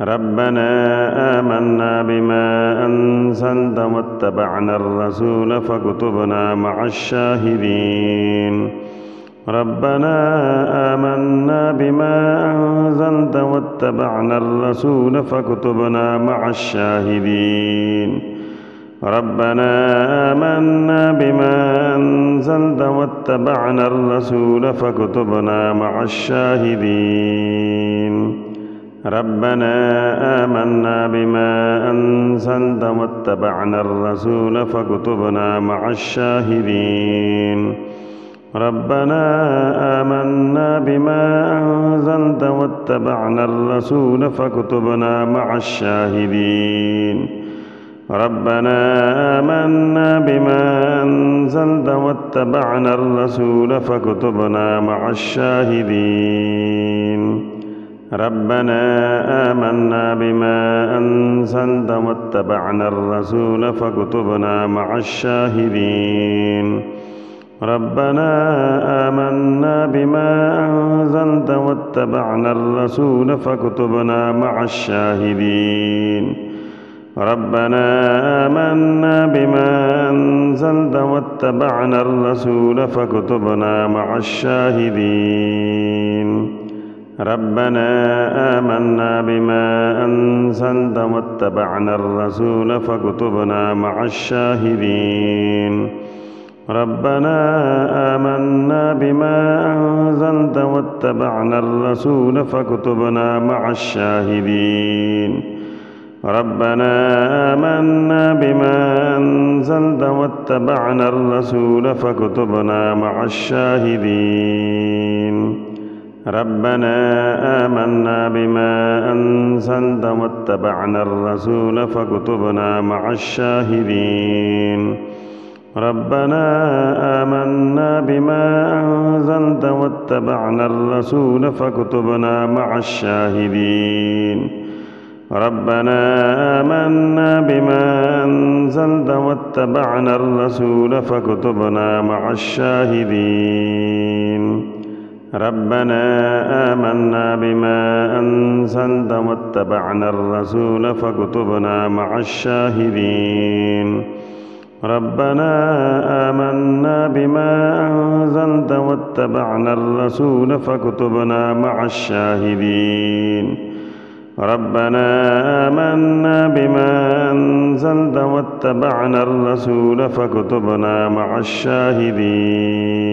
ربنا آمنا بما أنزلت واتبعنا الرسول فاكتبنا مع الشاهدين ربنا آمنا بما أنزلت واتبعنا الرسول فاكتبنا مع الشاهدين ربنا آمنا بما أنزلت واتبعنا الرسول فاكتبنا مع الشاهدين ربنا آمنا بما أنزلت واتبعنا الرسول فاكتبنا مع الشاهدين ربنا آمنا بما أنزلت واتبعنا الرسول فاكتبنا مع الشاهدين ربنا آمنا بما أنزلت واتبعنا الرسول فاكتبنا مع الشاهدين ربنا آمنا بما أنزلت واتبعنا الرسول فاكتبنا مع الشاهدين ربنا آمنا بما أنزلت واتبعنا الرسول فاكتبنا مع الشاهدين ربنا آمنا بما أنزلت واتبعنا الرسول فاكتبنا مع الشاهدين ربنا آمنا بما أنزلت واتبعنا الرسول فاكتبنا مع الشاهدين ربنا آمنا بما أنزلت واتبعنا الرسول فاكتبنا مع الشاهدين ربنا آمنا بما أنزلت واتبعنا الرسول فاكتبنا مع الشاهدين ربنا آمنا بما أنزلت واتبعنا الرسول فاكتبنا مع الشاهدين ربنا آمنا بما أنزلت واتبعنا الرسول فاكتبنا مع الشاهدين ربنا آمنا بما أنزلت واتبعنا الرسول فاكتبنا مع الشاهدين ربنا آمنا بما أنزلت واتبعنا الرسول فاكتبنا مع الشاهدين ربنا آمنا بما أنزلت واتبعنا الرسول فاكتبنا مع الشاهدين ربنا آمنا بما أنزلت واتبعنا الرسول فاكتبنا مع الشاهدين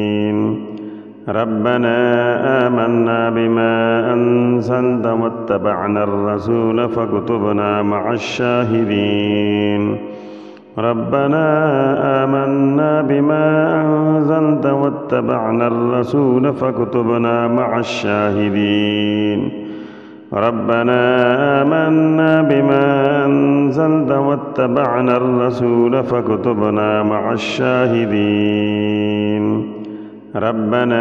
ربنا آمنا بما أنزلت واتبعنا الرسول فاكتبنا مع الشاهدين ربنا آمنا بما أنزلت واتبعنا الرسول فاكتبنا مع الشاهدين ربنا آمنا بما أنزلت واتبعنا الرسول فاكتبنا مع الشاهدين ربنا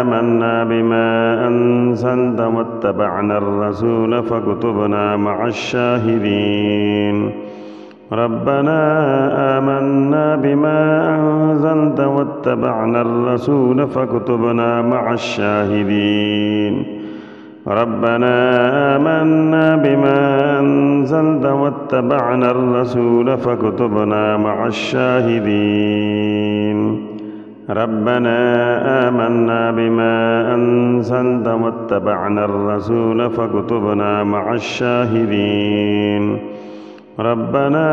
آمنا بما أنزلت واتبعنا الرسول فاكتبنا مع الشاهدين ربنا آمنا بما أنزلت واتبعنا الرسول فاكتبنا مع الشاهدين ربنا آمنا بما أنزلت واتبعنا الرسول فاكتبنا مع الشاهدين ربنا آمنا بما أنزلت واتبعنا الرسول فاكتبنا مع الشاهدين ربنا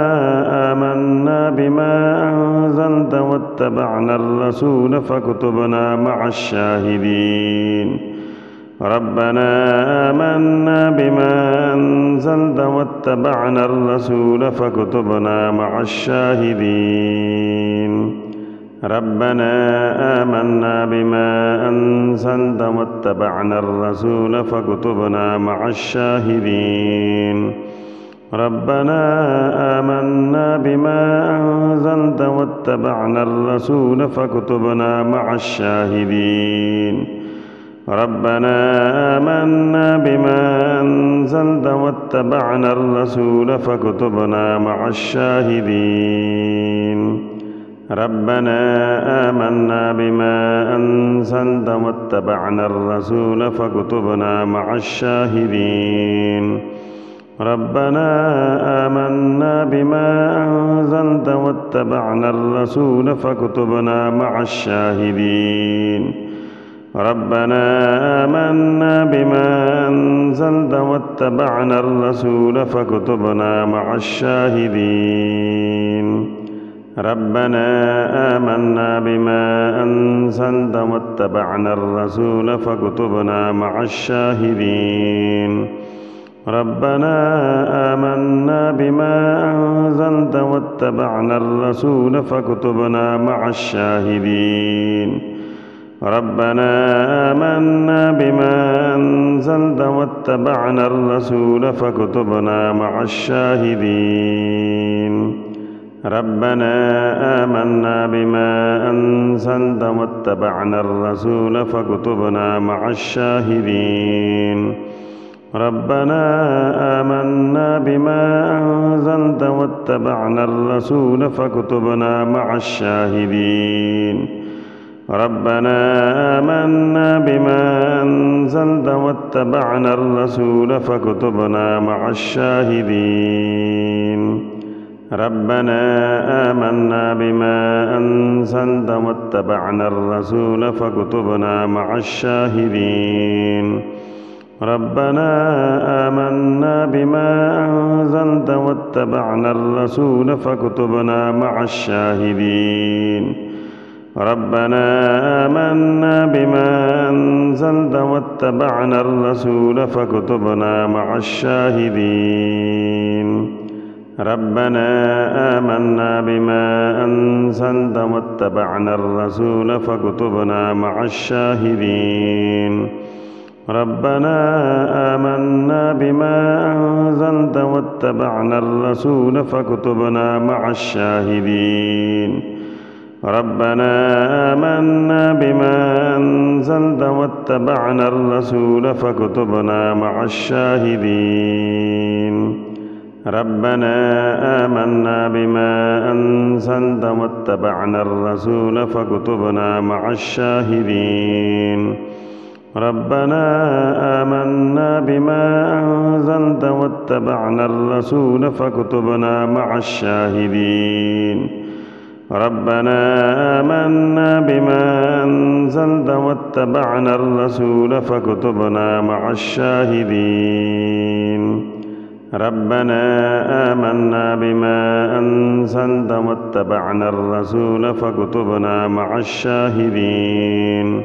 آمنا بما أنزلت واتبعنا الرسول فاكتبنا مع الشاهدين ربنا آمنا بما أنزلت واتبعنا الرسول فاكتبنا مع الشاهدين ربنا آمنا بما أنزلت واتبعنا الرسول فاكتبنا مع الشاهدين ربنا آمنا بما أنزلت واتبعنا الرسول فاكتبنا مع الشاهدين ربنا آمنا بما أنزلت واتبعنا الرسول فاكتبنا مع الشاهدين ربنا آمنا بما أنزلت واتبعنا الرسول فاكتبنا مع الشاهدين ربنا آمنا بما أنزلت واتبعنا الرسول فاكتبنا مع الشاهدين ربنا آمنا بما أنزلت واتبعنا الرسول فاكتبنا مع الشاهدين ربنا آمنا بما أنزلت واتبعنا الرسول فاكتبنا مع الشاهدين ربنا آمنا بما أنزلت واتبعنا الرسول فاكتبنا مع الشاهدين ربنا آمنا بما أنزلت واتبعنا الرسول فاكتبنا مع الشاهدين ربنا آمنا بما أنزلت واتبعنا الرسول فاكتبنا مع الشاهدين ربنا آمنا بما أنزلت واتبعنا الرسول فاكتبنا مع الشاهدين ربنا آمنا بما أنزلت واتبعنا الرسول فاكتبنا مع الشاهدين ربنا آمنا بما أنزلت واتبعنا الرسول فاكتبنا مع الشاهدين ربنا آمنا بما أنزلت واتبعنا الرسول فاكتبنا مع الشاهدين ربنا آمنا بما أنزلت واتبعنا الرسول فاكتبنا مع الشاهدين ربنا آمنا بما أنزلت واتبعنا الرسول فاكتبنا مع الشاهدين ربنا آمنا بما أنزلت واتبعنا الرسول فاكتبنا مع الشاهدين ربنا آمنا بما أنزلت واتبعنا الرسول فاكتبنا مع الشاهدين ربنا آمنا بما أنزلت واتبعنا الرسول فاكتبنا مع الشاهدين ربنا آمنا بما أنزلت واتبعنا الرسول فاكتبنا مع الشاهدين ربنا آمنا بما أنزلت واتبعنا الرسول فاكتبنا مع الشاهدين ربنا آمنا بما أنزلت واتبعنا الرسول فاكتبنا مع الشاهدين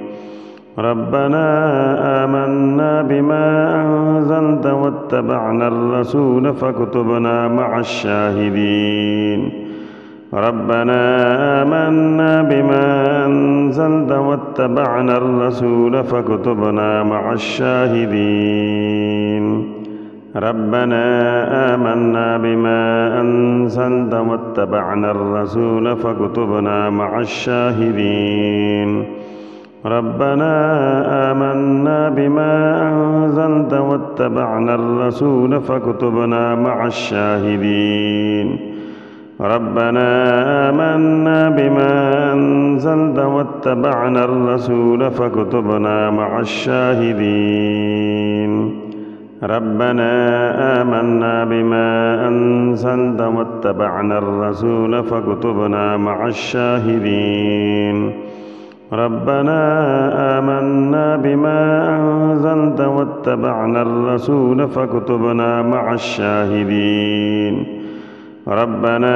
ربنا آمنا بما أنزلت واتبعنا الرسول فاكتبنا مع الشاهدين ربنا آمنا بما أنزلت واتبعنا الرسول فاكتبنا مع الشاهدين ربنا آمنا بما أنزلت واتبعنا الرسول فاكتبنا مع الشاهدين ربنا آمنا بما أنزلت واتبعنا الرسول فاكتبنا مع الشاهدين ربنا آمنا بما أنزلت واتبعنا الرسول فاكتبنا مع الشاهدين ربنا آمنا بما أنزلت واتبعنا الرسول فاكتبنا مع الشاهدين ربنا آمنا بما أنزلت واتبعنا الرسول فاكتبنا مع الشاهدين ربنا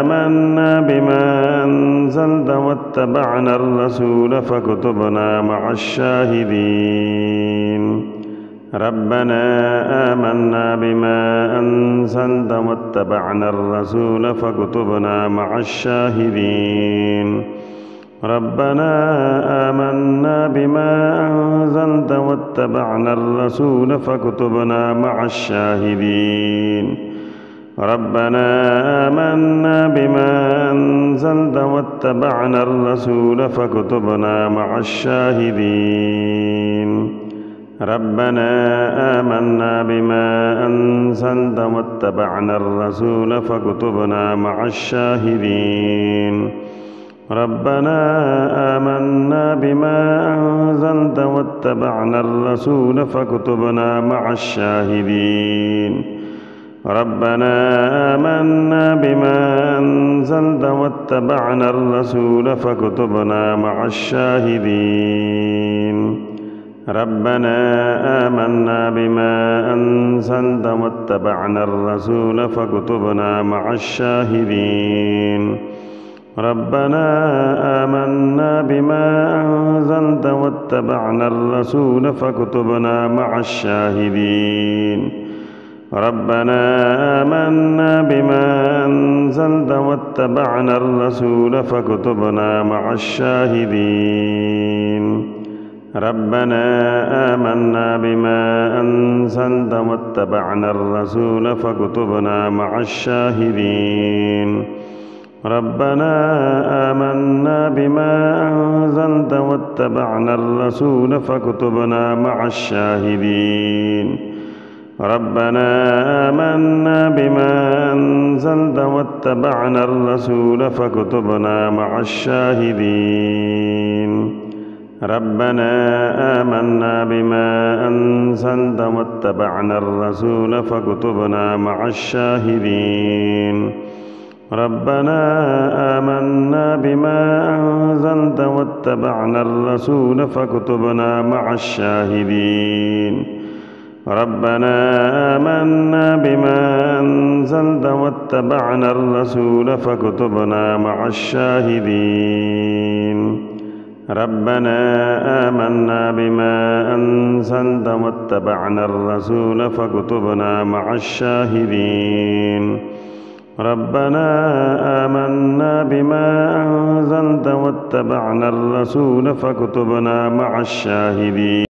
آمنا بما أنزلت واتبعنا الرسول فاكتبنا مع الشاهدين ربنا آمنا بما أنزلت واتبعنا الرسول فاكتبنا مع الشاهدين ربنا آمنا بما أنزلت واتبعنا الرسول فاكتبنا مع الشاهدين ربنا آمنا بما أنزلت واتبعنا الرسول فاكتبنا مع الشاهدين ربنا آمنا بما أنزلت واتبعنا الرسول فاكتبنا مع الشاهدين ربنا آمنا بما أنزلت واتبعنا الرسول فاكتبنا مع الشاهدين ربنا آمنا بما أنزلت واتبعنا الرسول فاكتبنا مع الشاهدين ربنا آمنا بما أنزلت واتبعنا الرسول فاكتبنا مع الشاهدين ربنا آمنا بما أنزلت واتبعنا الرسول فاكتبنا مع الشاهدين ربنا آمنا بما أنزلت واتبعنا الرسول فاكتبنا مع الشاهدين ربنا آمنا بما أنزلت واتبعنا الرسول فاكتبنا مع الشاهدين ربنا آمنا بما أنزلت واتبعنا الرسول فاكتبنا مع الشاهدين ربنا آمنا بما أنزلت واتبعنا الرسول فاكتبنا مع الشاهدين ربنا آمنا بما أنزلت واتبعنا الرسول فاكتبنا مع الشاهدين ربنا آمنا بما أنزلت واتبعنا الرسول فاكتبنا مع الشاهدين ربنا آمنا بما أنزلت واتبعنا الرسول فاكتبنا مع الشاهدين ربنا آمنا بما أنزلت واتبعنا الرسول فاكتبنا مع الشاهدين ربنا آمنا بما أنزلت واتبعنا الرسول فاكتبنا مع الشاهدين